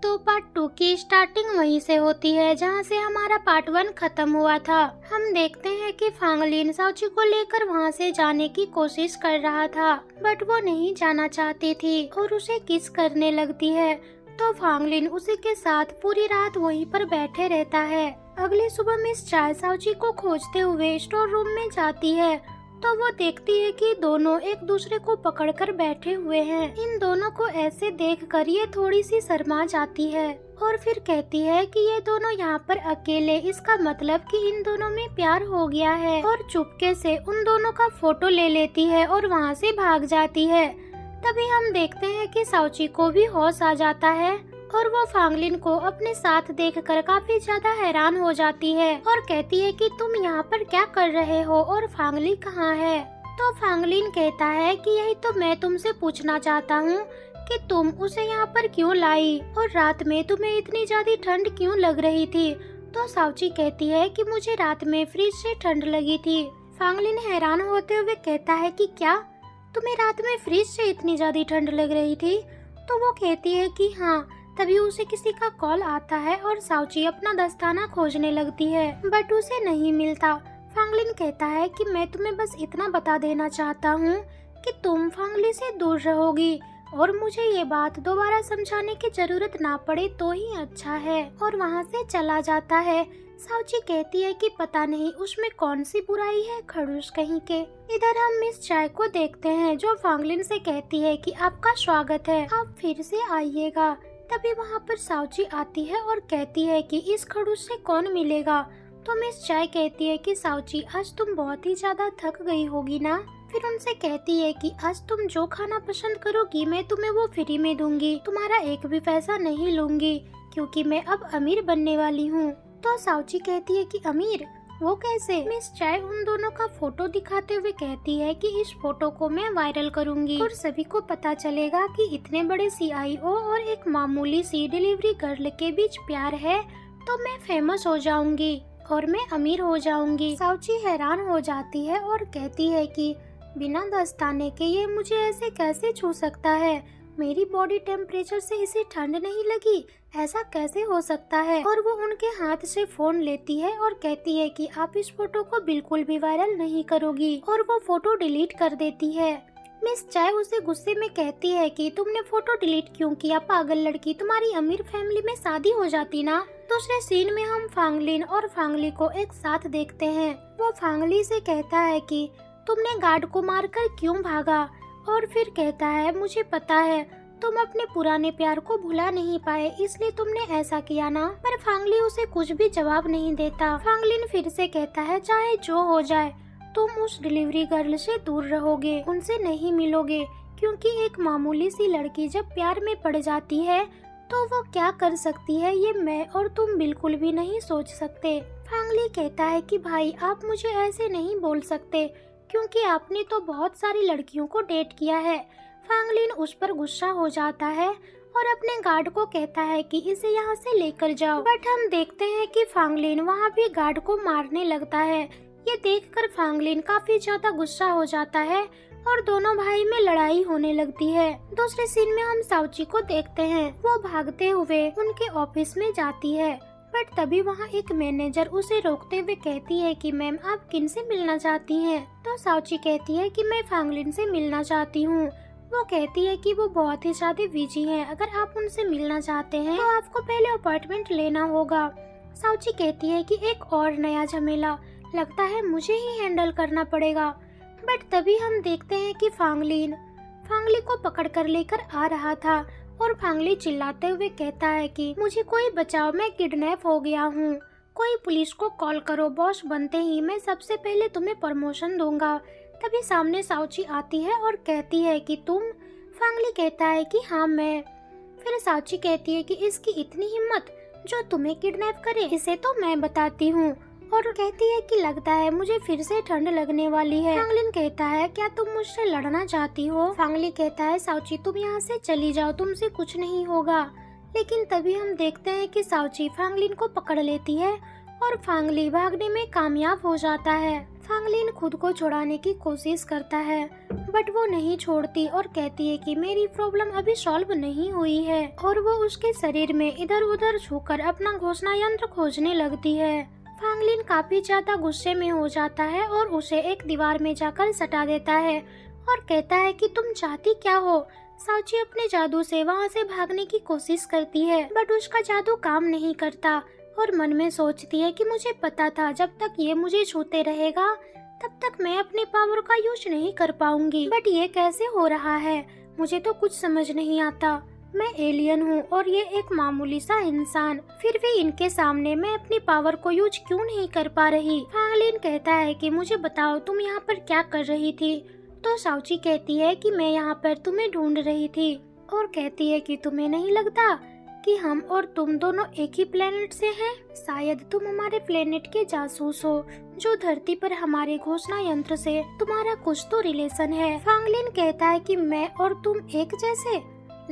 तो पार्ट 2 की स्टार्टिंग वहीं से होती है जहां से हमारा पार्ट 1 खत्म हुआ था। हम देखते हैं कि फांगलिन साउची को लेकर वहां से जाने की कोशिश कर रहा था, बट वो नहीं जाना चाहती थी और उसे किस करने लगती है। तो फांगलिन उसी के साथ पूरी रात वहीं पर बैठे रहता है। अगली सुबह मिस चाय साउची को खोजते हुए स्टोर रूम में जाती है तो वो देखती है कि दोनों एक दूसरे को पकड़कर बैठे हुए हैं। इन दोनों को ऐसे देखकर ये थोड़ी सी शर्मा जाती है और फिर कहती है कि ये दोनों यहाँ पर अकेले, इसका मतलब कि इन दोनों में प्यार हो गया है, और चुपके से उन दोनों का फोटो ले लेती है और वहाँ से भाग जाती है। तभी हम देखते हैं कि साउची को भी होश आ जाता है और वो फांगलिन को अपने साथ देखकर काफी ज्यादा हैरान हो जाती है और कहती है कि तुम यहाँ पर क्या कर रहे हो और फांगली कहाँ है। तो फांगलिन कहता है कि यही तो मैं तुमसे पूछना चाहता हूँ कि तुम उसे यहाँ पर क्यों लाई और रात में तुम्हें इतनी ज्यादा ठंड क्यों लग रही थी। तो साउची कहती है कि मुझे रात में फ्रिज से ठंड लगी थी। फांगलिन हैरान होते हुए कहता है कि क्या तुम्हें रात में फ्रिज से इतनी ज्यादा ठंड लग रही थी। तो वो कहती है कि हाँ। तभी उसे किसी का कॉल आता है और साउची अपना दस्ताना खोजने लगती है, बट उसे नहीं मिलता। फांगलिन कहता है कि मैं तुम्हें बस इतना बता देना चाहता हूँ कि तुम फांगली से दूर रहोगी और मुझे ये बात दोबारा समझाने की जरूरत ना पड़े तो ही अच्छा है, और वहाँ से चला जाता है। साउची कहती है कि पता नहीं उसमें कौन सी बुराई है, खड़ूस कहीं के। इधर हम मिस चाय को देखते हैं जो फांगलिन से कहती है कि आपका स्वागत है, आप फिर से आइएगा। तभी वहाँ पर साउची आती है और कहती है कि इस खड़ूस से कौन मिलेगा। तो मिस चाय कहती है कि साउची आज तुम बहुत ही ज्यादा थक गई होगी ना। फिर उनसे कहती है कि आज तुम जो खाना पसंद करोगी मैं तुम्हें वो फ्री में दूंगी, तुम्हारा एक भी पैसा नहीं लूंगी क्योंकि मैं अब अमीर बनने वाली हूँ। तो साउची कहती है कि अमीर, वो कैसे। मिस चाय उन दोनों का फोटो दिखाते हुए कहती है कि इस फोटो को मैं वायरल करूंगी और सभी को पता चलेगा कि इतने बड़े CIO और एक मामूली सी डिलीवरी गर्ल के बीच प्यार है, तो मैं फेमस हो जाऊंगी और मैं अमीर हो जाऊंगी। साउची हैरान हो जाती है और कहती है कि बिना दस्ताने के ये मुझे ऐसे कैसे छू सकता है, मेरी बॉडी टेम्परेचर से इसे ठंड नहीं लगी, ऐसा कैसे हो सकता है। और वो उनके हाथ से फोन लेती है और कहती है कि आप इस फोटो को बिल्कुल भी वायरल नहीं करोगी, और वो फोटो डिलीट कर देती है। मिस चाय उसे गुस्से में कहती है कि तुमने फोटो डिलीट क्यों किया, पागल लड़की, तुम्हारी अमीर फैमिली में शादी हो जाती ना। दूसरे सीन में हम फांगलिन और फांगली को एक साथ देखते हैं। वो फांगली से कहता है कि तुमने गार्ड को मारकर क्यों भागा, और फिर कहता है मुझे पता है तुम अपने पुराने प्यार को भुला नहीं पाए इसलिए तुमने ऐसा किया ना। पर फांगली उसे कुछ भी जवाब नहीं देता। फांगलिन फिर से कहता है चाहे जो हो जाए तुम उस डिलीवरी गर्ल से दूर रहोगे, उनसे नहीं मिलोगे, क्योंकि एक मामूली सी लड़की जब प्यार में पड़ जाती है तो वो क्या कर सकती है ये मैं और तुम बिल्कुल भी नहीं सोच सकते। फांगली कहता है कि भाई आप मुझे ऐसे नहीं बोल सकते क्योंकि आपने तो बहुत सारी लड़कियों को डेट किया है। फांगलिन उस पर गुस्सा हो जाता है और अपने गार्ड को कहता है कि इसे यहाँ से लेकर जाओ, बट हम देखते हैं कि फांगलिन वहाँ भी गार्ड को मारने लगता है। ये देखकर फांगलिन काफी ज्यादा गुस्सा हो जाता है और दोनों भाई में लड़ाई होने लगती है। दूसरे सीन में हम साउची को देखते हैं, वो भागते हुए उनके ऑफिस में जाती है, बट तभी वहाँ एक मैनेजर उसे रोकते हुए कहती है कि मैम आप किन से मिलना चाहती हैं। तो साउची कहती है कि मैं फांगलिन से मिलना चाहती हूँ। वो कहती है कि वो बहुत ही ज्यादा बिजी हैं, अगर आप उनसे मिलना चाहते हैं तो आपको पहले अपॉइंटमेंट लेना होगा। साउची कहती है कि एक और नया झमेला, लगता है मुझे ही हैंडल करना पड़ेगा। बट तभी हम देखते हैं कि फांगली को पकड़ कर लेकर आ रहा था और फांगली चिल्लाते हुए कहता है कि मुझे कोई बचाओ, मैं किडनैप हो गया हूँ, कोई पुलिस को कॉल करो, बॉस बनते ही मैं सबसे पहले तुम्हें प्रमोशन दूंगा। तभी सामने साउची आती है और कहती है कि तुम। फांगली कहता है कि हाँ मैं। फिर साउची कहती है कि इसकी इतनी हिम्मत जो तुम्हें किडनैप करे, इसे तो मैं बताती हूँ, और कहती है कि लगता है मुझे फिर से ठंड लगने वाली है। फांगलिन कहता है क्या तुम मुझसे लड़ना चाहती हो। फांगली कहता है साउची तुम यहाँ से चली जाओ, तुमसे कुछ नहीं होगा। लेकिन तभी हम देखते हैं कि साउची फांगलिन को पकड़ लेती है और फांगली भागने में कामयाब हो जाता है। फांगलिन खुद को छुड़ाने की कोशिश करता है, बट वो नहीं छोड़ती और कहती है कि मेरी प्रॉब्लम अभी सॉल्व नहीं हुई है, और वो उसके शरीर में इधर उधर छूकर अपना घोषणा यंत्र खोजने लगती है। फांगलिन काफी ज्यादा गुस्से में हो जाता है और उसे एक दीवार में जाकर सटा देता है और कहता है कि तुम चाहती क्या हो। साउची अपने जादू से वहाँ से भागने की कोशिश करती है, बट उसका जादू काम नहीं करता और मन में सोचती है कि मुझे पता था जब तक ये मुझे छूते रहेगा तब तक मैं अपने पावर का यूज नहीं कर पाऊंगी, बट ये कैसे हो रहा है, मुझे तो कुछ समझ नहीं आता। मैं एलियन हूँ और ये एक मामूली सा इंसान, फिर भी इनके सामने मैं अपनी पावर को यूज क्यों नहीं कर पा रही। फांगलिन कहता है कि मुझे बताओ तुम यहाँ पर क्या कर रही थी। तो साउची कहती है कि मैं यहाँ पर तुम्हें ढूंढ रही थी, और कहती है कि तुम्हें नहीं लगता कि हम और तुम दोनों एक ही प्लेनेट से हैं? शायद तुम हमारे प्लेनेट के जासूस हो, जो धरती पर हमारे घोषणा यंत्र से तुम्हारा कुछ तो रिलेशन है। फांगलिन कहता है कि मैं और तुम एक जैसे?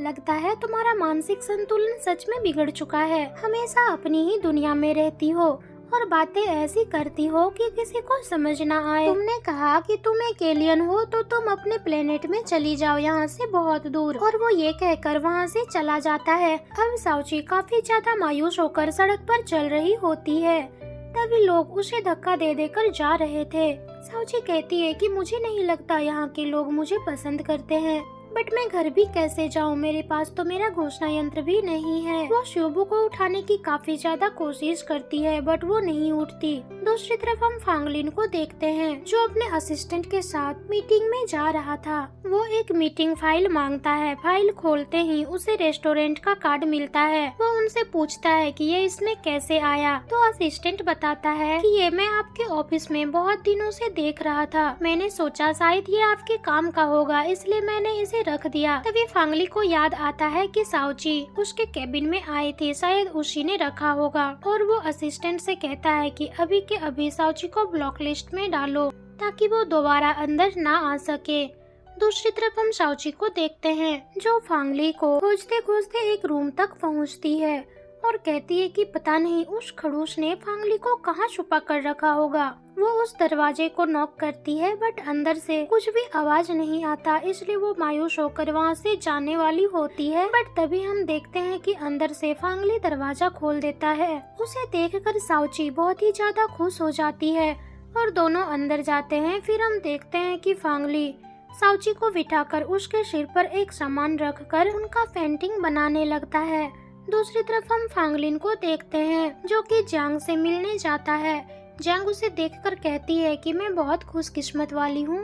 लगता है तुम्हारा मानसिक संतुलन सच में बिगड़ चुका है। हमेशा अपनी ही दुनिया में रहती हो और बातें ऐसी करती हो कि किसी को समझ ना आए। तुमने कहा कि तुम एक एलियन हो तो तुम अपने प्लेनेट में चली जाओ, यहाँ से बहुत दूर, और वो ये कहकर वहाँ से चला जाता है। अब साउची काफी ज्यादा मायूस होकर सड़क पर चल रही होती है, तभी लोग उसे धक्का दे देकर जा रहे थे। साउची कहती है कि मुझे नहीं लगता यहाँ के लोग मुझे पसंद करते हैं, बट मैं घर भी कैसे जाऊँ, मेरे पास तो मेरा घोषणा यंत्र भी नहीं है। वो शोबू को उठाने की काफी ज्यादा कोशिश करती है, बट वो नहीं उठती। दूसरी तरफ हम फांगलिन को देखते हैं, जो अपने असिस्टेंट के साथ मीटिंग में जा रहा था। वो एक मीटिंग फाइल मांगता है। फाइल खोलते ही उसे रेस्टोरेंट का कार्ड मिलता है। वो उनसे पूछता है कि ये इसमें कैसे आया, तो असिस्टेंट बताता है कि ये मैं आपके ऑफिस में बहुत दिनों से देख रहा था। मैंने सोचा शायद ये आपके काम का होगा, इसलिए मैंने इसे रख दिया। तभी फांगली को याद आता है कि साउची उसके केबिन में आई थी, शायद उसी ने रखा होगा, और वो असिस्टेंट से कहता है कि अभी के अभी साउची को ब्लॉक लिस्ट में डालो ताकि वो दोबारा अंदर ना आ सके। दूसरी तरफ हम साउची को देखते हैं, जो फांगली को खोजते खोजते एक रूम तक पहुंचती है और कहती है कि पता नहीं उस खड़ूस ने फांगली को कहाँ छुपा कर रखा होगा। वो उस दरवाजे को नॉक करती है, बट अंदर से कुछ भी आवाज नहीं आता, इसलिए वो मायूस होकर वहाँ से जाने वाली होती है। बट तभी हम देखते हैं कि अंदर से फांगली दरवाजा खोल देता है। उसे देखकर साउची बहुत ही ज्यादा खुश हो जाती है और दोनों अंदर जाते हैं। फिर हम देखते हैं कि फांगली साउची को बिठाकर उसके सिर पर एक सामान रखकर उनका पेंटिंग बनाने लगता है। दूसरी तरफ हम फांगलिन को देखते हैं, जो कि जियांग से मिलने जाता है। जियांग उसे देखकर कहती है कि मैं बहुत खुशकिस्मत वाली हूँ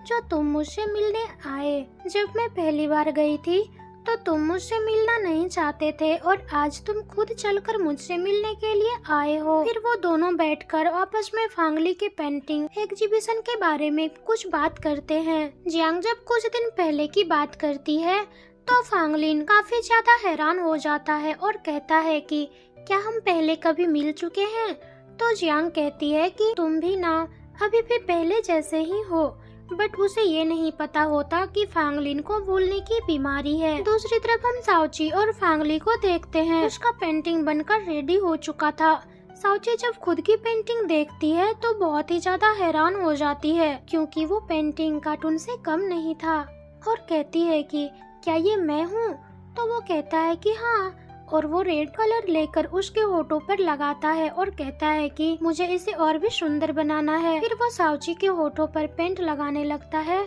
जो तुम मुझसे मिलने आए। जब मैं पहली बार गई थी तो तुम मुझसे मिलना नहीं चाहते थे और आज तुम खुद चलकर मुझसे मिलने के लिए आए हो। फिर वो दोनों बैठकर आपस में फांगली के पेंटिंग एग्जीबिशन के बारे में कुछ बात करते हैं। जियांग जब कुछ दिन पहले की बात करती है तो फांगलिन काफी ज्यादा हैरान हो जाता है और कहता है कि क्या हम पहले कभी मिल चुके हैं। तो जियांग कहती है कि तुम भी ना अभी भी पहले जैसे ही हो, बट उसे ये नहीं पता होता कि फांगलिन को भूलने की बीमारी है। दूसरी तरफ हम साउची और फांगली को देखते हैं, उसका पेंटिंग बनकर रेडी हो चुका था। साउची जब खुद की पेंटिंग देखती है तो बहुत ही ज्यादा हैरान हो जाती है, क्योंकि वो पेंटिंग कार्टून से कम नहीं था, और कहती है कि क्या ये मैं हूँ। तो वो कहता है कि हाँ, और वो रेड कलर लेकर उसके होठों पर लगाता है और कहता है कि मुझे इसे और भी सुंदर बनाना है। फिर वो साउची के होठों पर पेंट लगाने लगता है।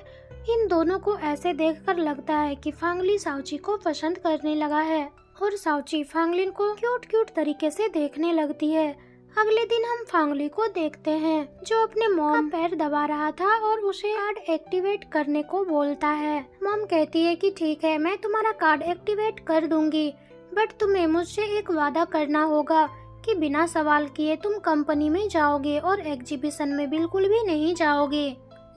इन दोनों को ऐसे देखकर लगता है कि फांगली साउची को पसंद करने लगा है और साउची फांगलिन को क्यूट क्यूट तरीके से देखने लगती है। अगले दिन हम फांगली को देखते हैं, जो अपने मॉम का पैर दबा रहा था और उसे कार्ड एक्टिवेट करने को बोलता है। मॉम कहती है कि ठीक है, मैं तुम्हारा कार्ड एक्टिवेट कर दूंगी, बट तुम्हें मुझसे एक वादा करना होगा कि बिना सवाल किए तुम कंपनी में जाओगे और एग्जीबिशन में बिल्कुल भी नहीं जाओगे।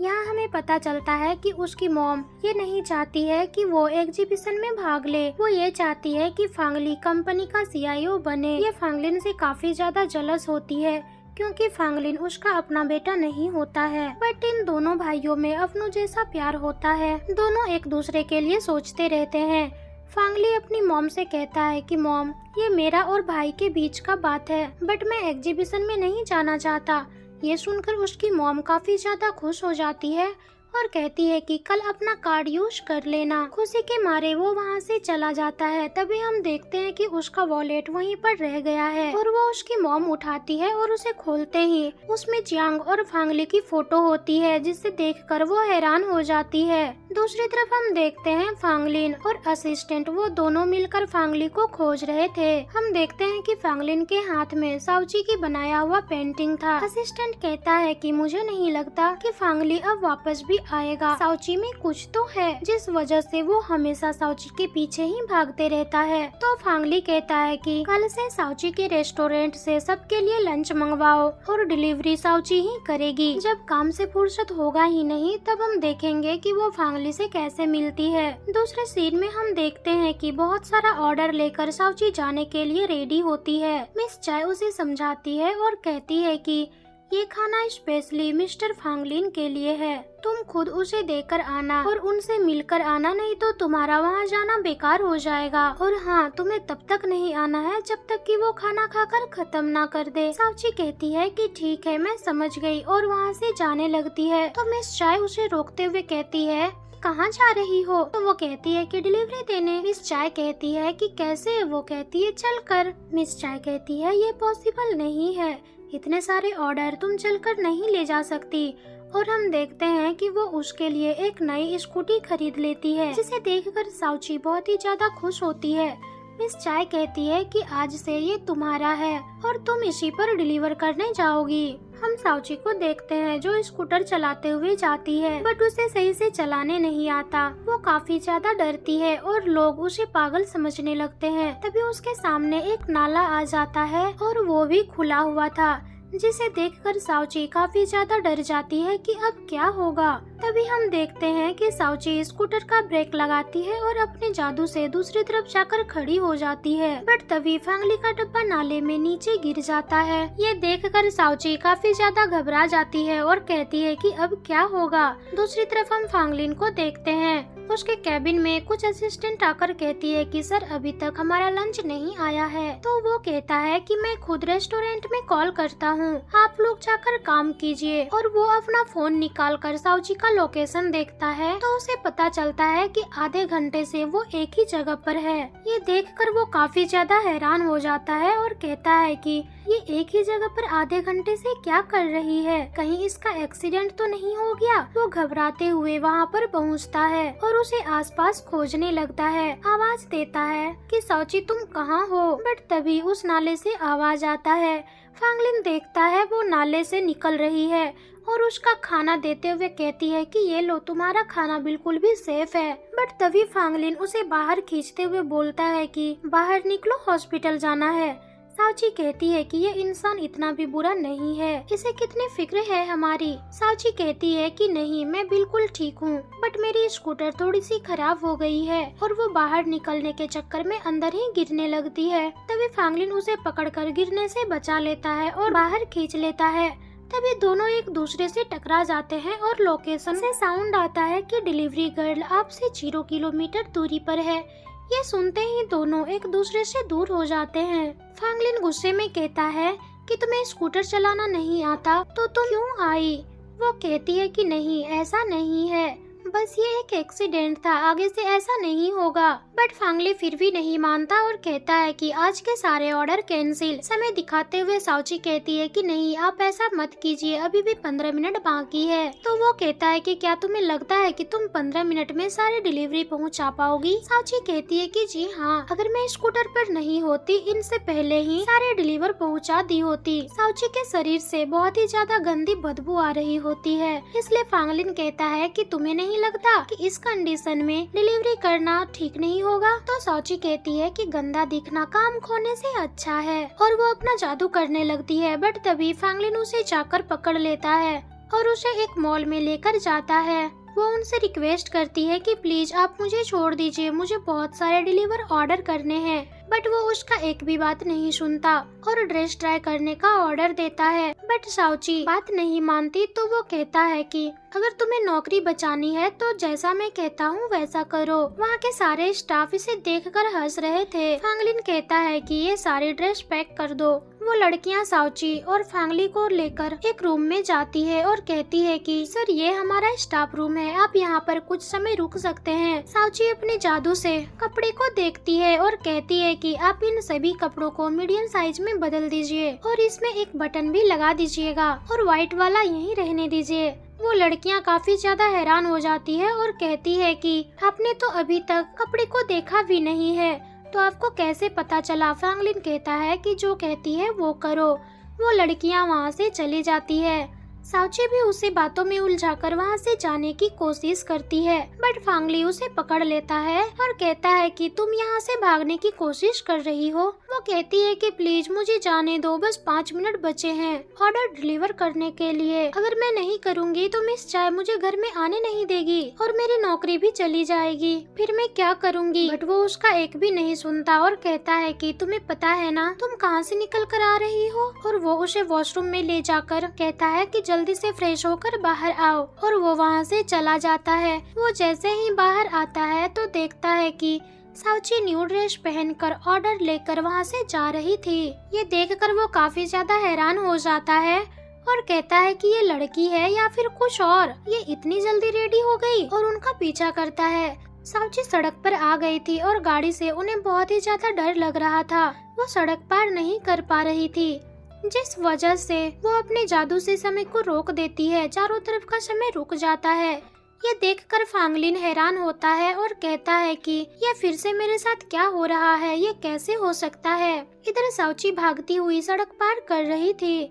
यहाँ हमें पता चलता है कि उसकी मॉम ये नहीं चाहती है कि वो एग्जीबिशन में भाग ले। वो ये चाहती है कि फांगली कंपनी का CIO बने। ये फांगलिन से काफी ज्यादा जलस होती है, क्योंकि फांगलिन उसका अपना बेटा नहीं होता है। बट इन दोनों भाइयों में अपनों जैसा प्यार होता है। दोनों एक दूसरे के लिए सोचते रहते हैं। फांगली अपनी मॉम से कहता है कि मॉम, ये मेरा और भाई के बीच का बात है, बट मैं एग्जीबिशन में नहीं जाना चाहता, ये सुनकर उसकी मॉम काफी ज्यादा खुश हो जाती है और कहती है कि कल अपना कार्ड यूज कर लेना। खुशी के मारे वो वहाँ से चला जाता है। तभी हम देखते हैं कि उसका वॉलेट वहीं पर रह गया है और वो उसकी मॉम उठाती है और उसे खोलते ही उसमें जियांग और फांगली की फोटो होती है, जिसे देखकर वो हैरान हो जाती है। दूसरी तरफ हम देखते हैं फांगलिन और असिस्टेंट वो दोनों मिलकर फांगली को खोज रहे थे। हम देखते हैं कि फांगलिन के हाथ में साउची की बनाया हुआ पेंटिंग था। असिस्टेंट कहता है कि मुझे नहीं लगता कि फांगली अब वापस भी आएगा। साउची में कुछ तो है जिस वजह से वो हमेशा साउची के पीछे ही भागते रहता है। तो फांगली कहता है कि कल से साउची के रेस्टोरेंट से सबके लिए लंच मंगवाओ और डिलीवरी साउची ही करेगी। जब काम से फुर्सत होगा ही नहीं तब हम देखेंगे कि वो फांगली से कैसे मिलती है। दूसरे सीन में हम देखते हैं कि बहुत सारा ऑर्डर लेकर साउची जाने के लिए रेडी होती है। मिस चाय उसे समझाती है और कहती है कि ये खाना स्पेशली मिस्टर फांगलिन के लिए है। तुम खुद उसे देकर आना और उनसे मिलकर आना, नहीं तो तुम्हारा वहाँ जाना बेकार हो जाएगा। और हाँ, तुम्हें तब तक नहीं आना है जब तक कि वो खाना खाकर खत्म ना कर दे। साउची कहती है कि ठीक है, मैं समझ गई और वहाँ से जाने लगती है। तो मिस चाय उसे रोकते हुए कहती है कहाँ जा रही हो? तो वो कहती है कि डिलीवरी देने। मिस चाय कहती है कि कैसे? वो कहती है चल कर। मिस चाय कहती है ये पॉसिबल नहीं है, इतने सारे ऑर्डर तुम चलकर नहीं ले जा सकती। और हम देखते हैं कि वो उसके लिए एक नई स्कूटी खरीद लेती है, जिसे देखकर साउची बहुत ही ज्यादा खुश होती है। मिस चाय कहती है कि आज से ये तुम्हारा है और तुम इसी पर डिलीवर करने जाओगी। हम साउची को देखते हैं जो स्कूटर चलाते हुए जाती है, बट उसे सही से चलाने नहीं आता। वो काफी ज्यादा डरती है और लोग उसे पागल समझने लगते हैं। तभी उसके सामने एक नाला आ जाता है और वो भी खुला हुआ था, जिसे देखकर साउची काफी ज्यादा डर जाती है कि अब क्या होगा। तभी हम देखते हैं कि साउची स्कूटर का ब्रेक लगाती है और अपने जादू से दूसरी तरफ जाकर खड़ी हो जाती है। बट तभी फांगली का डब्बा नाले में नीचे गिर जाता है। ये देखकर साउची काफी ज्यादा घबरा जाती है और कहती है कि अब क्या होगा। दूसरी तरफ हम फांगलिन को देखते हैं। उसके कैबिन में कुछ असिस्टेंट आकर कहती है कि सर अभी तक हमारा लंच नहीं आया है। तो वो कहता है कि मैं खुद रेस्टोरेंट में कॉल करता हूँ, आप लोग जाकर काम कीजिए। और वो अपना फोन निकाल कर साउची का लोकेशन देखता है तो उसे पता चलता है कि आधे घंटे से वो एक ही जगह पर है। ये देखकर वो काफी ज्यादा हैरान हो जाता है और कहता है कि ये एक ही जगह पर आधे घंटे से क्या कर रही है, कहीं इसका एक्सीडेंट तो नहीं हो गया। वो घबराते हुए वहाँ पर पहुँचता है और उसे आसपास खोजने लगता है। आवाज देता है कि साउची तुम कहाँ हो? बट तभी उस नाले से आवाज आता है। फांगलिन देखता है वो नाले से निकल रही है और उसका खाना देते हुए कहती है कि ये लो, तुम्हारा खाना बिल्कुल भी सेफ है। बट तभी फांगलिन उसे बाहर खींचते हुए बोलता है कि बाहर निकलो, हॉस्पिटल जाना है। साउची कहती है कि ये इंसान इतना भी बुरा नहीं है, इसे कितनी फिक्र है हमारी। साउची कहती है कि नहीं, मैं बिल्कुल ठीक हूँ, बट मेरी स्कूटर थोड़ी सी खराब हो गई है। और वो बाहर निकलने के चक्कर में अंदर ही गिरने लगती है। तभी फांगलिन उसे पकड़कर गिरने से बचा लेता है और बाहर खींच लेता है। तभी दोनों एक दूसरे से टकरा जाते हैं और लोकेशन से साउंड आता है कि डिलीवरी गर्ल आपसे 0 किलोमीटर दूरी पर है। ये सुनते ही दोनों एक दूसरे से दूर हो जाते हैं। फांगलिन गुस्से में कहता है कि तुम्हें स्कूटर चलाना नहीं आता तो तुम क्यों आई? वो कहती है कि नहीं, ऐसा नहीं है, बस ये एक एक्सीडेंट था, आगे से ऐसा नहीं होगा। बट फांगली फिर भी नहीं मानता और कहता है कि आज के सारे ऑर्डर कैंसिल। समय दिखाते हुए साउची कहती है कि नहीं, आप ऐसा मत कीजिए, अभी भी 15 मिनट बाकी है। तो वो कहता है कि क्या तुम्हें लगता है कि तुम 15 मिनट में सारी डिलीवरी पहुंचा पाओगी? साउची कहती है कि जी हाँ, अगर मैं स्कूटर पर नहीं होती इनसे पहले ही सारे डिलीवर पहुंचा दी होती। साउची के शरीर से बहुत ही ज्यादा गंदी बदबू आ रही होती है, इसलिए फांगलिन कहता है कि तुम्हें नहीं लगता कि इस कंडीशन में डिलीवरी करना ठीक नहीं होगा? तो साउची कहती है कि गंदा दिखना काम खोने से अच्छा है और वो अपना जादू करने लगती है। बट तभी फांगलिन उसे जाकर पकड़ लेता है और उसे एक मॉल में लेकर जाता है। वो उनसे रिक्वेस्ट करती है कि प्लीज आप मुझे छोड़ दीजिए, मुझे बहुत सारे डिलीवर ऑर्डर करने हैं। बट वो उसका एक भी बात नहीं सुनता और ड्रेस ट्राई करने का ऑर्डर देता है। बट साउची बात नहीं मानती तो वो कहता है कि अगर तुम्हें नौकरी बचानी है तो जैसा मैं कहता हूँ वैसा करो। वहाँ के सारे स्टाफ इसे देखकर हंस रहे थे। फांगलिन कहता है कि ये सारी ड्रेस पैक कर दो। वो लड़कियाँ साउची और फांगली को लेकर एक रूम में जाती है और कहती है कि सर ये हमारा स्टाफ रूम है, आप यहाँ पर कुछ समय रुक सकते हैं। साउची अपने जादू से कपड़े को देखती है और कहती है कि आप इन सभी कपड़ों को मीडियम साइज में बदल दीजिए और इसमें एक बटन भी लगा दीजिएगा और व्हाइट वाला यहीं रहने दीजिए। वो लड़कियां काफी ज्यादा हैरान हो जाती है और कहती है कि आपने तो अभी तक कपड़े को देखा भी नहीं है, तो आपको कैसे पता चला। फांगलिन कहता है कि जो कहती है वो करो। वो लड़कियां वहाँ से चली जाती है। साउची भी उसे बातों में उलझाकर वहाँ से जाने की कोशिश करती है, बट फांगली उसे पकड़ लेता है और कहता है कि तुम यहाँ से भागने की कोशिश कर रही हो। वो कहती है कि प्लीज मुझे जाने दो, बस 5 मिनट बचे हैं ऑर्डर डिलीवर करने के लिए। अगर मैं नहीं करूँगी तो मिस चाय मुझे घर में आने नहीं देगी और मेरी नौकरी भी चली जाएगी, फिर मैं क्या करूँगी। बट वो उसका एक भी नहीं सुनता और कहता है कि तुम्हें पता है ना तुम कहाँ से निकल कर आ रही हो। और वो उसे वॉशरूम में ले जाकर कहता है कि जल्दी से फ्रेश होकर बाहर आओ और वो वहाँ से चला जाता है। वो जैसे ही बाहर आता है तो देखता है कि साउची न्यू ड्रेस पहनकर ऑर्डर लेकर वहाँ से जा रही थी। ये देखकर वो काफी ज्यादा हैरान हो जाता है और कहता है कि ये लड़की है या फिर कुछ और, ये इतनी जल्दी रेडी हो गई और उनका पीछा करता है। साउची सड़क पर आ गई थी और गाड़ी से उन्हें बहुत ही ज्यादा डर लग रहा था। वो सड़क पार नहीं कर पा रही थी, जिस वजह से वो अपने जादू से समय को रोक देती है। चारों तरफ का समय रुक जाता है। ये देखकर फांगलिन हैरान होता है और कहता है कि ये फिर से मेरे साथ क्या हो रहा है, ये कैसे हो सकता है। इधर साउची भागती हुई सड़क पार कर रही थी,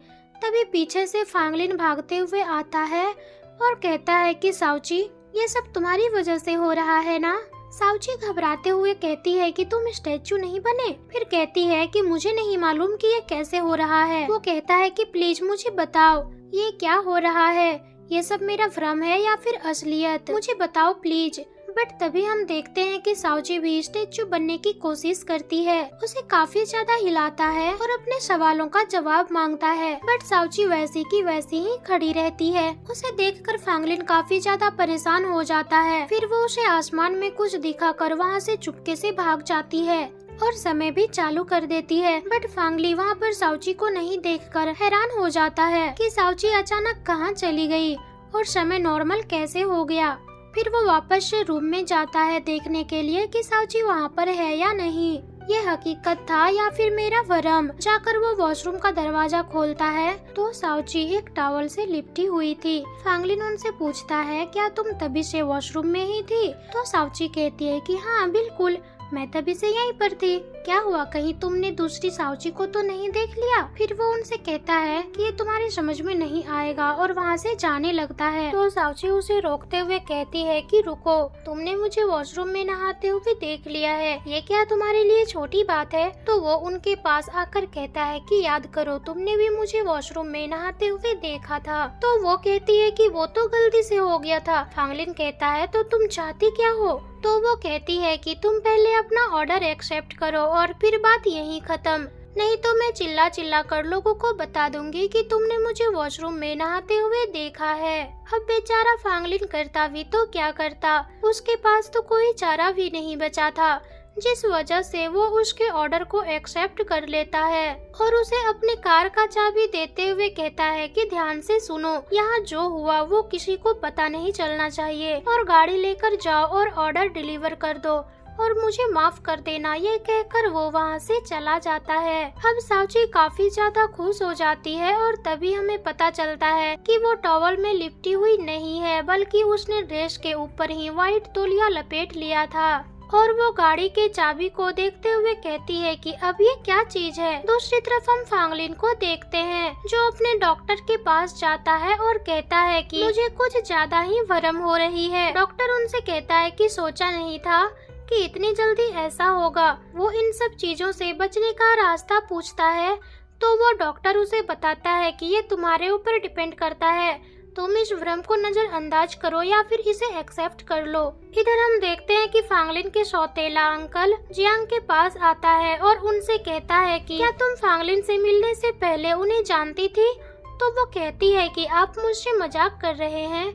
तभी पीछे से फांगलिन भागते हुए आता है और कहता है कि साउची ये सब तुम्हारी वजह से हो रहा है ना। साउची घबराते हुए कहती है कि तुम स्टैचू नहीं बने। फिर कहती है कि मुझे नहीं मालूम कि ये कैसे हो रहा है। वो कहता है कि प्लीज मुझे बताओ ये क्या हो रहा है, ये सब मेरा भ्रम है या फिर असलियत, मुझे बताओ प्लीज। बट तभी हम देखते हैं कि साउची भी स्टैचू बनने की कोशिश करती है, उसे काफी ज्यादा हिलाता है और अपने सवालों का जवाब मांगता है, बट साउची वैसी की वैसी ही खड़ी रहती है। उसे देखकर फांगलिन काफी ज्यादा परेशान हो जाता है। फिर वो उसे आसमान में कुछ दिखाकर वहाँ से चुपके से भाग जाती है और समय भी चालू कर देती है। बट फांगली वहाँ पर साउची को नहीं देखकर हैरान हो जाता है कि साउची अचानक कहाँ चली गई और समय नॉर्मल कैसे हो गया। फिर वो वापस से रूम में जाता है देखने के लिए कि साउची वहाँ पर है या नहीं, ये हकीकत था या फिर मेरा भ्रम। जाकर वो वॉशरूम का दरवाजा खोलता है तो साउची एक टॉवल से लिपटी हुई थी। फांगलिन उनसे पूछता है क्या तुम तभी से वॉशरूम में ही थी। तो साउची कहती है कि हाँ बिल्कुल, मैं तभी से यहीं पर थी। क्या हुआ, कहीं तुमने दूसरी साउची को तो नहीं देख लिया। फिर वो उनसे कहता है कि ये तुम्हारी समझ में नहीं आएगा और वहाँ से जाने लगता है। तो साउची उसे रोकते हुए कहती है कि रुको, तुमने मुझे वॉशरूम में नहाते हुए देख लिया है, ये क्या तुम्हारे लिए छोटी बात है। तो वो उनके पास आकर कहता है कि याद करो तुमने भी मुझे वॉशरूम में नहाते हुए देखा था। तो वो कहती है कि वो तो गलती से हो गया था। फांगलिन कहता है तो तुम चाहती क्या हो। तो वो कहती है कि तुम पहले अपना ऑर्डर एक्सेप्ट करो और फिर बात यहीं खत्म, नहीं तो मैं चिल्ला चिल्ला कर लोगों को बता दूंगी कि तुमने मुझे वॉशरूम में नहाते हुए देखा है। अब बेचारा फांगलिन करता भी तो क्या करता, उसके पास तो कोई चारा भी नहीं बचा था, जिस वजह से वो उसके ऑर्डर को एक्सेप्ट कर लेता है और उसे अपनी कार का चाबी देते हुए कहता है कि ध्यान से सुनो, यहाँ जो हुआ वो किसी को पता नहीं चलना चाहिए और गाड़ी लेकर जाओ और ऑर्डर डिलीवर कर दो और मुझे माफ कर देना। ये कहकर वो वहाँ से चला जाता है। अब साउची काफी ज्यादा खुश हो जाती है और तभी हमें पता चलता है कि वो टॉवल में लिपटी हुई नहीं है, बल्कि उसने ड्रेस के ऊपर ही व्हाइट तौलिया लपेट लिया था और वो गाड़ी के चाबी को देखते हुए कहती है कि अब ये क्या चीज है। दूसरी तरफ हम फांगलिन को देखते हैं जो अपने डॉक्टर के पास जाता है और कहता है कि मुझे कुछ ज्यादा ही भ्रम हो रही है। डॉक्टर उनसे कहता है कि सोचा नहीं था कि इतनी जल्दी ऐसा होगा। वो इन सब चीजों से बचने का रास्ता पूछता है तो वो डॉक्टर उसे बताता है कि ये तुम्हारे ऊपर डिपेंड करता है, तुम इस भ्रम को नजरअंदाज करो या फिर इसे एक्सेप्ट कर लो। इधर हम देखते हैं कि फांगलिन के सौतेला अंकल जियांग के पास आता है और उनसे कहता है कि क्या तुम फांगलिन से मिलने से पहले उन्हें जानती थी? तो वो कहती है कि आप मुझसे मजाक कर रहे हैं।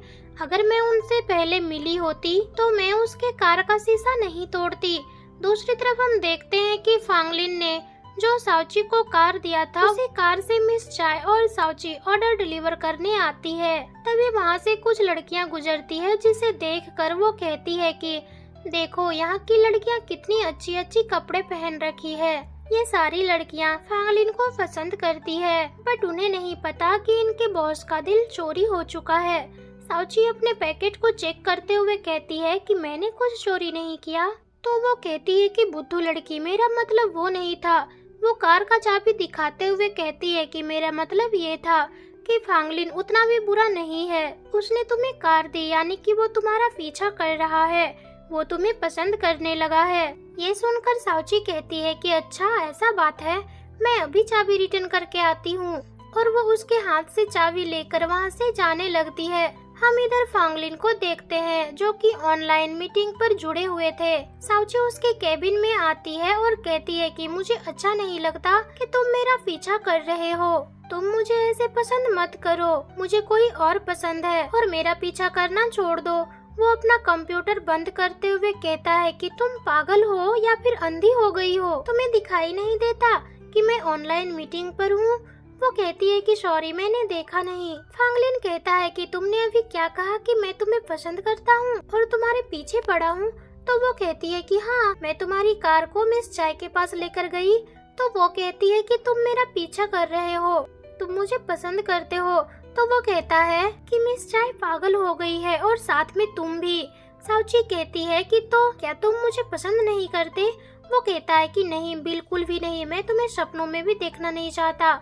अगर मैं उनसे पहले मिली होती तो मैं उसके कार का शीशा नहीं तोड़ती। दूसरी तरफ हम देखते हैं कि फांगलिन ने जो साउची को कार दिया था, उसी कार से मिस चाय और साउची ऑर्डर डिलीवर करने आती है। तभी वहाँ से कुछ लड़कियाँ गुजरती है, जिसे देखकर वो कहती है कि देखो यहाँ की लड़कियाँ कितनी अच्छी अच्छी कपड़े पहन रखी है। ये सारी लड़कियाँ फांगलिन को पसंद करती है, बट उन्हें नहीं पता कि इनके बॉस का दिल चोरी हो चुका है। साउची अपने पैकेट को चेक करते हुए कहती है कि मैंने कुछ चोरी नहीं किया। तो वो कहती है कि बुद्धू लड़की, मेरा मतलब वो नहीं था। वो कार का चाबी दिखाते हुए कहती है कि मेरा मतलब ये था कि फांगलिन उतना भी बुरा नहीं है। उसने तुम्हें कार दी, यानी कि वो तुम्हारा पीछा कर रहा है, वो तुम्हें पसंद करने लगा है। ये सुनकर साउची कहती है कि अच्छा ऐसा बात है, मैं अभी चाबी रिटर्न करके आती हूँ। और वो उसके हाथ से चाबी लेकर वहाँ से जाने लगती है। हम इधर फांगलिन को देखते हैं जो कि ऑनलाइन मीटिंग पर जुड़े हुए थे। साउची उसके केबिन में आती है और कहती है कि मुझे अच्छा नहीं लगता कि तुम मेरा पीछा कर रहे हो। तुम मुझे ऐसे पसंद मत करो, मुझे कोई और पसंद है और मेरा पीछा करना छोड़ दो। वो अपना कंप्यूटर बंद करते हुए कहता है कि तुम पागल हो या फिर अंधी हो गई हो, तुम्हें दिखाई नहीं देता कि मैं ऑनलाइन मीटिंग पर हूँ? वो कहती है कि सॉरी, मैंने देखा नहीं। फांगलिन कहता है कि तुमने अभी क्या कहा कि मैं तुम्हें पसंद करता हूँ और तुम्हारे पीछे पड़ा हूँ? तो वो कहती है कि हाँ, मैं तुम्हारी कार को मिस चाय के पास लेकर गई। तो वो कहती है कि तुम मेरा पीछा कर रहे हो, तुम मुझे पसंद करते हो। तो वो कहता है कि मिस चाय पागल हो गई है और साथ में तुम भी। साउची कहती है कि तो क्या तुम मुझे पसंद नहीं करते? वो कहता है कि नहीं, बिल्कुल भी नहीं, मैं तुम्हें सपनों में भी देखना नहीं चाहता।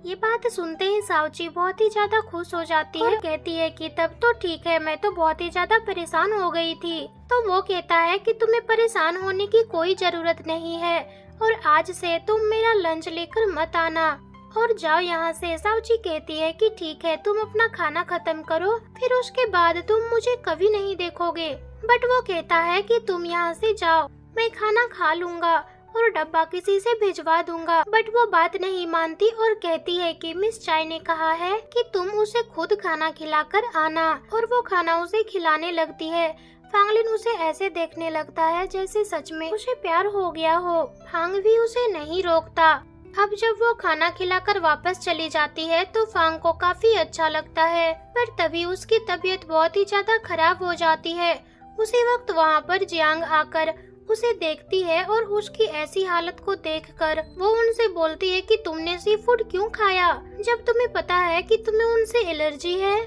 ये बात सुनते ही साउची बहुत ही ज्यादा खुश हो जाती है और कहती है कि तब तो ठीक है, मैं तो बहुत ही ज्यादा परेशान हो गई थी। तो वो कहता है कि तुम्हें परेशान होने की कोई जरूरत नहीं है और आज से तुम मेरा लंच लेकर मत आना और जाओ यहाँ से। साउची कहती है कि ठीक है, तुम अपना खाना खत्म करो, फिर उसके बाद तुम मुझे कभी नहीं देखोगे। बट वो कहता है कि तुम यहाँ से जाओ, मैं खाना खा लूँगा और डब्बा किसी से भिजवा दूंगा। बट वो बात नहीं मानती और कहती है कि मिस चाय ने कहा है कि तुम उसे खुद खाना खिलाकर आना, और वो खाना उसे खिलाने लगती है। फांगलिन उसे ऐसे देखने लगता है जैसे सच में उसे प्यार हो गया हो। फांग भी उसे नहीं रोकता। अब जब वो खाना खिलाकर वापस चली जाती है तो फांग को काफी अच्छा लगता है, पर तभी उसकी तबीयत बहुत ही ज्यादा खराब हो जाती है। उसी वक्त वहाँ पर जियांग आकर उसे देखती है और उसकी ऐसी हालत को देखकर वो उनसे बोलती है कि तुमने सी फूड क्यों खाया जब तुम्हें पता है कि तुम्हें उनसे एलर्जी है।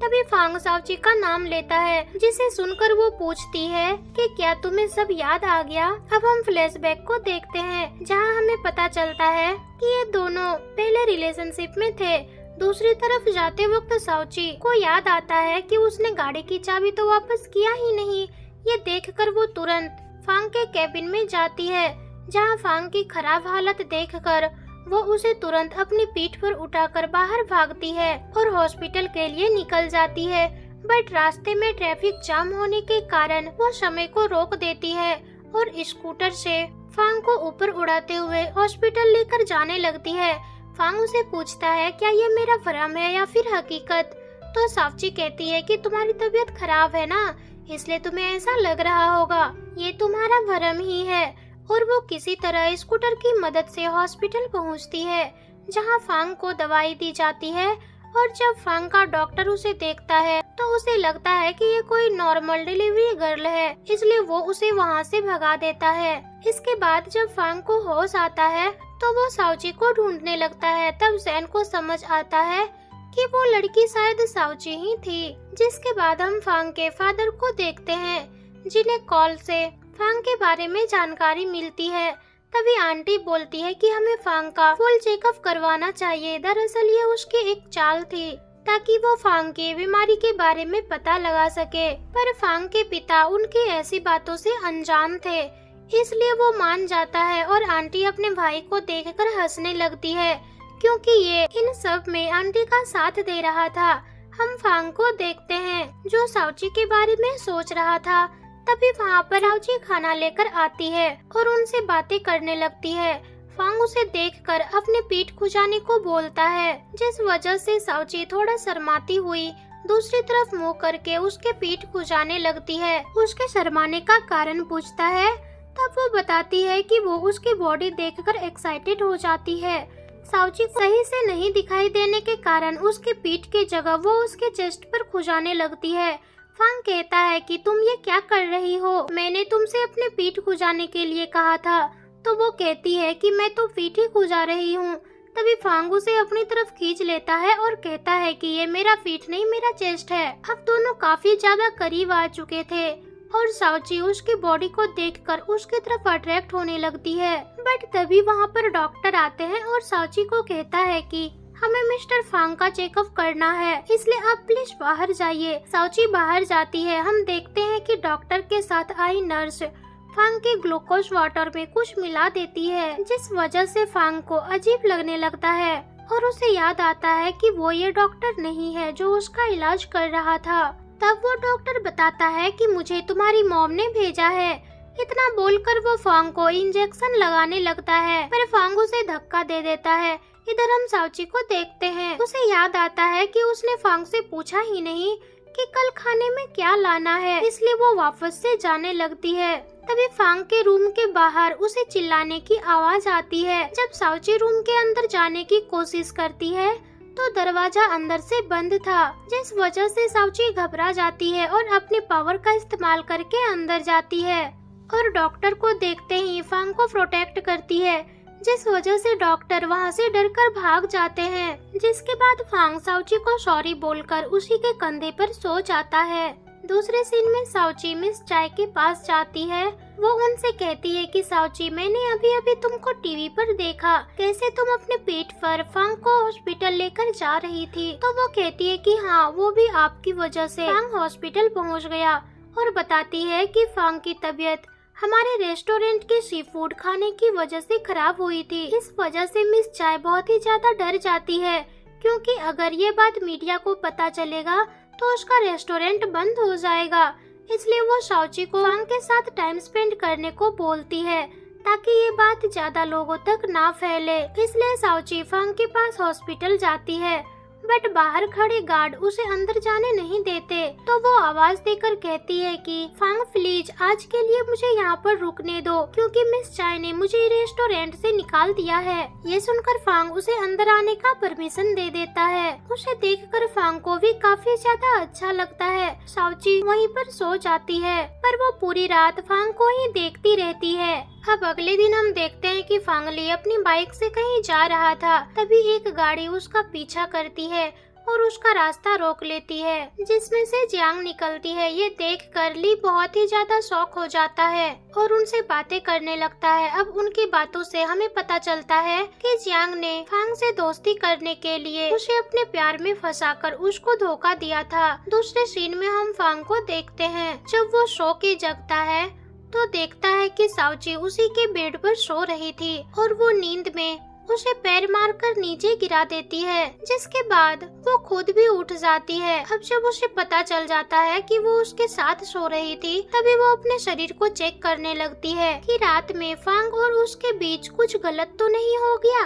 तभी फांग साउची का नाम लेता है, जिसे सुनकर वो पूछती है कि क्या तुम्हें सब याद आ गया। अब हम फ्लैशबैक को देखते हैं जहां हमें पता चलता है कि ये दोनों पहले रिलेशनशिप में थे। दूसरी तरफ जाते वक्त साउची को याद आता है कि उसने गाड़ी की चाबी तो वापस किया ही नहीं। ये देखकर वो तुरंत फांग के केबिन में जाती है, जहां फांग की खराब हालत देखकर वो उसे तुरंत अपनी पीठ पर उठाकर बाहर भागती है और हॉस्पिटल के लिए निकल जाती है। बट रास्ते में ट्रैफिक जाम होने के कारण वो समय को रोक देती है और स्कूटर से फांग को ऊपर उड़ाते हुए हॉस्पिटल लेकर जाने लगती है। फांग उसे पूछता है क्या ये मेरा भ्रम है या फिर हकीकत। तो साउची कहती है कि तुम्हारी तबीयत खराब है ना, इसलिए तुम्हें ऐसा लग रहा होगा, ये तुम्हारा भ्रम ही है। और वो किसी तरह स्कूटर की मदद से हॉस्पिटल पहुंचती है, जहां फांग को दवाई दी जाती है। और जब फांग का डॉक्टर उसे देखता है तो उसे लगता है कि ये कोई नॉर्मल डिलीवरी गर्ल है, इसलिए वो उसे वहां से भगा देता है। इसके बाद जब फांग को होश आता है तो वो साउची को ढूंढने लगता है। तब जैन को समझ आता है कि वो लड़की शायद साउची ही थी। जिसके बाद हम फांग के फादर को देखते हैं, जिन्हें कॉल से फांग के बारे में जानकारी मिलती है। तभी आंटी बोलती है कि हमें फांग का फुल चेकअप करवाना चाहिए। दरअसल ये उसकी एक चाल थी ताकि वो फांग की बीमारी के बारे में पता लगा सके, पर फांग के पिता उनकी ऐसी बातों से अनजान थे, इसलिए वो मान जाता है। और आंटी अपने भाई को देखकर हंसने लगती है, क्योंकि ये इन सब में आंटी का साथ दे रहा था। हम फांग को देखते हैं जो साउची के बारे में सोच रहा था। तभी वहाँ पर साउची खाना लेकर आती है और उनसे बातें करने लगती है। फांग उसे देखकर अपने पीठ खुजाने को बोलता है, जिस वजह से साउची थोड़ा शर्माती हुई दूसरी तरफ मुंह करके उसके पीठ खुजाने लगती है। उसके शर्माने का कारण पूछता है, तब वो बताती है कि वो उसकी बॉडी देखकर एक्साइटेड हो जाती है। साउची को सही से नहीं दिखाई देने के कारण उसके पीठ की जगह वो उसके चेस्ट पर खुजाने लगती है। फांग कहता है कि तुम ये क्या कर रही हो, मैंने तुमसे अपने पीठ खुजाने के लिए कहा था। तो वो कहती है कि मैं तो पीठ ही खुजा रही हूँ। तभी फांग उसे अपनी तरफ खींच लेता है और कहता है कि ये मेरा पीठ नहीं, मेरा चेस्ट है। अब दोनों काफी ज्यादा करीब आ चुके थे और साउची उसकी बॉडी को देखकर उसकी तरफ अट्रैक्ट होने लगती है। बट तभी वहाँ पर डॉक्टर आते हैं और साउची को कहता है कि हमें मिस्टर फांग का चेकअप करना है, इसलिए आप प्लीज बाहर जाइए। साउची बाहर जाती है। हम देखते हैं कि डॉक्टर के साथ आई नर्स फांग के ग्लूकोज वाटर में कुछ मिला देती है, जिस वजह से फांग को अजीब लगने लगता है और उसे याद आता है कि वो ये डॉक्टर नहीं है जो उसका इलाज कर रहा था। तब वो डॉक्टर बताता है कि मुझे तुम्हारी मॉम ने भेजा है। इतना बोलकर वो फांग को इंजेक्शन लगाने लगता है, पर फांग उसे धक्का दे देता है। इधर हम साउची को देखते हैं। उसे याद आता है कि उसने फांग से पूछा ही नहीं कि कल खाने में क्या लाना है, इसलिए वो वापस से जाने लगती है। तभी फांग के रूम के बाहर उसे चिल्लाने की आवाज आती है। जब साउची रूम के अंदर जाने की कोशिश करती है तो दरवाजा अंदर से बंद था, जिस वजह से साउची घबरा जाती है और अपने पावर का इस्तेमाल करके अंदर जाती है और डॉक्टर को देखते ही फांग को प्रोटेक्ट करती है, जिस वजह से डॉक्टर वहां से डरकर भाग जाते हैं। जिसके बाद फांग साउची को सॉरी बोलकर उसी के कंधे पर सो जाता है। दूसरे सीन में साउची मिस चाय के पास जाती है। वो उनसे कहती है कि साउची, मैंने अभी अभी तुमको टीवी पर देखा, कैसे तुम अपने पीठ पर फांग को हॉस्पिटल लेकर जा रही थी। तो वो कहती है कि हाँ, वो भी आपकी वजह से फांग हॉस्पिटल पहुंच गया और बताती है कि फांग की तबीयत हमारे रेस्टोरेंट के सी फूड खाने की वजह से खराब हुई थी। इस वजह से मिस चाय बहुत ही ज्यादा डर जाती है, क्योंकि अगर ये बात मीडिया को पता चलेगा तो उसका रेस्टोरेंट बंद हो जाएगा। इसलिए वो साउची को फांग के साथ टाइम स्पेंड करने को बोलती है, ताकि ये बात ज्यादा लोगों तक ना फैले। इसलिए साउची फांग के पास हॉस्पिटल जाती है, बट बाहर खड़े गार्ड उसे अंदर जाने नहीं देते। तो वो आवाज देकर कहती है कि फांग प्लीज आज के लिए मुझे यहाँ पर रुकने दो, क्योंकि मिस चाय ने मुझे रेस्टोरेंट से निकाल दिया है। ये सुनकर फांग उसे अंदर आने का परमिशन दे देता है। उसे देखकर फांग को भी काफी ज्यादा अच्छा लगता है। साउची वहीं पर सो जाती है, पर वो पूरी रात फांग को ही देखती रहती है। अब अगले दिन हम देखते हैं कि फांगली अपनी बाइक से कहीं जा रहा था। तभी एक गाड़ी उसका पीछा करती है और उसका रास्ता रोक लेती है, जिसमें से जियांग निकलती है। ये देखकर ली बहुत ही ज्यादा शॉक हो जाता है और उनसे बातें करने लगता है। अब उनकी बातों से हमें पता चलता है कि जियांग ने फांग से दोस्ती करने के लिए उसे अपने प्यार में फंसाकर उसको धोखा दिया था। दूसरे सीन में हम फांग को देखते हैं। जब वो सो के जगता है तो देखता है कि साउची उसी के बेड पर सो रही थी और वो नींद में उसे पैर मारकर नीचे गिरा देती है, जिसके बाद वो खुद भी उठ जाती है। अब जब उसे पता चल जाता है कि वो उसके साथ सो रही थी, तभी वो अपने शरीर को चेक करने लगती है कि रात में फांग और उसके बीच कुछ गलत तो नहीं हो गया।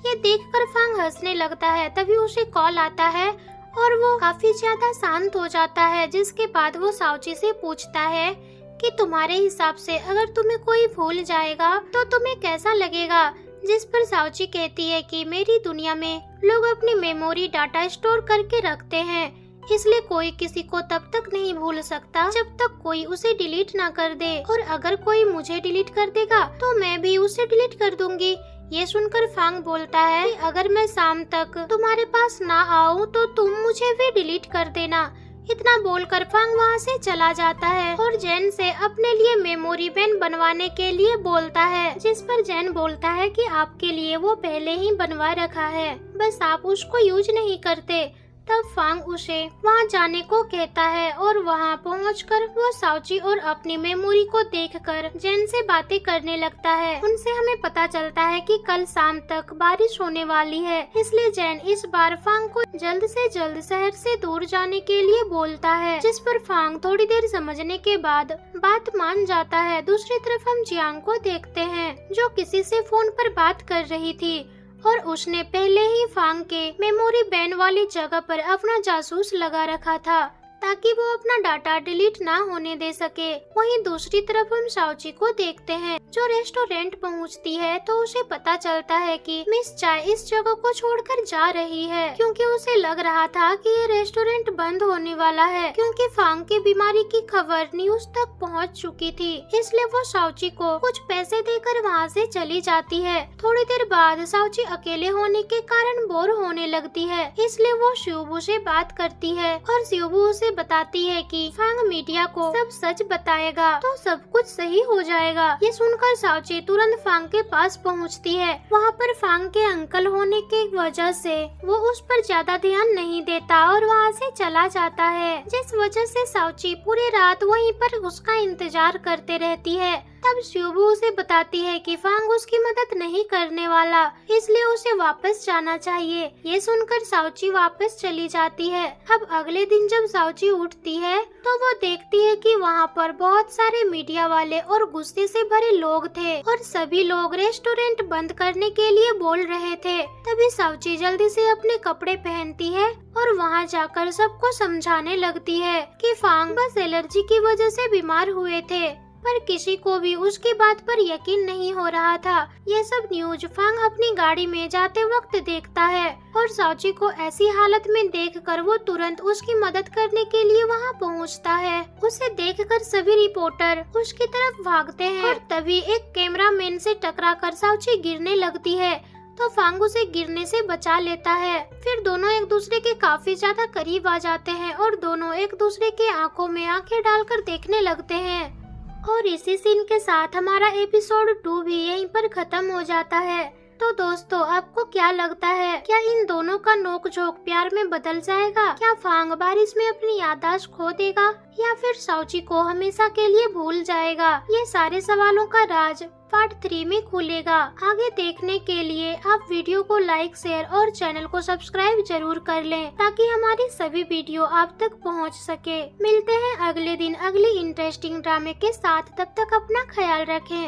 ये देखकर फांग हंसने लगता है। तभी उसे कॉल आता है और वो काफी ज्यादा शांत हो जाता है, जिसके बाद वो साउची से पूछता है कि तुम्हारे हिसाब से अगर तुम्हें कोई भूल जाएगा तो तुम्हें कैसा लगेगा। जिस पर साउची कहती है कि मेरी दुनिया में लोग अपनी मेमोरी डाटा स्टोर करके रखते हैं, इसलिए कोई किसी को तब तक नहीं भूल सकता जब तक कोई उसे डिलीट ना कर दे, और अगर कोई मुझे डिलीट कर देगा तो मैं भी उसे डिलीट कर दूंगी। ये सुनकर फांग बोलता है कि अगर मैं शाम तक तुम्हारे पास ना आऊँ तो तुम मुझे भी डिलीट कर देना। इतना बोलकर फांग वहाँ से चला जाता है और जैन से अपने लिए मेमोरी बैन बनवाने के लिए बोलता है, जिस पर जैन बोलता है कि आपके लिए वो पहले ही बनवा रखा है, बस आप उसको यूज नहीं करते। तब फांग उसे वहाँ जाने को कहता है और वहाँ पहुंचकर वो साउची और अपनी मेमोरी को देखकर जेन से बातें करने लगता है। उनसे हमें पता चलता है कि कल शाम तक बारिश होने वाली है, इसलिए जेन इस बार फांग को जल्द से जल्द शहर से दूर जाने के लिए बोलता है, जिस पर फांग थोड़ी देर समझने के बाद बात मान जाता है। दूसरी तरफ हम जियांग को देखते हैं जो किसी से फोन पर बात कर रही थी और उसने पहले ही फांग के मेमोरी बैन वाली जगह पर अपना जासूस लगा रखा था ताकि वो अपना डाटा डिलीट ना होने दे सके। वहीं दूसरी तरफ हम साउची को देखते हैं जो रेस्टोरेंट पहुंचती है तो उसे पता चलता है कि मिस चाय इस जगह को छोड़कर जा रही है, क्योंकि उसे लग रहा था कि ये रेस्टोरेंट बंद होने वाला है, क्योंकि फांग की बीमारी की खबर न्यूज तक पहुंच चुकी थी। इसलिए वो साउची को कुछ पैसे देकर वहां से चली जाती है। थोड़ी देर बाद साउची अकेले होने के कारण बोर होने लगती है, इसलिए वो शिवबू से बात करती है और शिवबू उसे बताती है कि फांग मीडिया को सब सच बताएगा तो सब कुछ सही हो जाएगा। ये सुनकर साउची तुरंत फांग के पास पहुंचती है। वहाँ पर फांग के अंकल होने की वजह से वो उस पर ज्यादा ध्यान नहीं देता और वहाँ से चला जाता है, जिस वजह से साउची पूरी रात वहीं पर उसका इंतजार करते रहती है। तब शिवबू उसे बताती है कि फांग उसकी मदद नहीं करने वाला, इसलिए उसे वापस जाना चाहिए। ये सुनकर साउची वापस चली जाती है। अब अगले दिन जब साउची उठती है तो वो देखती है कि वहाँ पर बहुत सारे मीडिया वाले और गुस्से से भरे लोग थे और सभी लोग रेस्टोरेंट बंद करने के लिए बोल रहे थे। तभी साउची जल्दी से अपने कपड़े पहनती है और वहाँ जाकर सबको समझाने लगती है कि फांग बस एलर्जी की वजह से बीमार हुए थे, पर किसी को भी उसकी बात पर यकीन नहीं हो रहा था। ये सब न्यूज फांग अपनी गाड़ी में जाते वक्त देखता है और साउची को ऐसी हालत में देखकर वो तुरंत उसकी मदद करने के लिए वहां पहुंचता है। उसे देखकर सभी रिपोर्टर उसकी तरफ भागते हैं और तभी एक कैमरामैन से टकराकर साउची गिरने लगती है तो फांग उसे गिरने से बचा लेता है। फिर दोनों एक दूसरे के काफी ज्यादा करीब आ जाते हैं और दोनों एक दूसरे के आंखों में आंखें डालकर देखने लगते हैं। और इसी सीन के साथ हमारा एपिसोड 2 भी यहीं पर खत्म हो जाता है। तो दोस्तों, आपको क्या लगता है, क्या इन दोनों का नोक-झोंक प्यार में बदल जाएगा? क्या फांग बारिश में अपनी याददाश्त खो देगा या फिर साउची को हमेशा के लिए भूल जाएगा? ये सारे सवालों का राज पार्ट 3 में खुलेगा। आगे देखने के लिए आप वीडियो को लाइक, शेयर और चैनल को सब्सक्राइब जरूर कर लें ताकि हमारी सभी वीडियो आप तक पहुंच सके। मिलते हैं अगले दिन अगली इंटरेस्टिंग ड्रामे के साथ। तब तक अपना ख्याल रखें।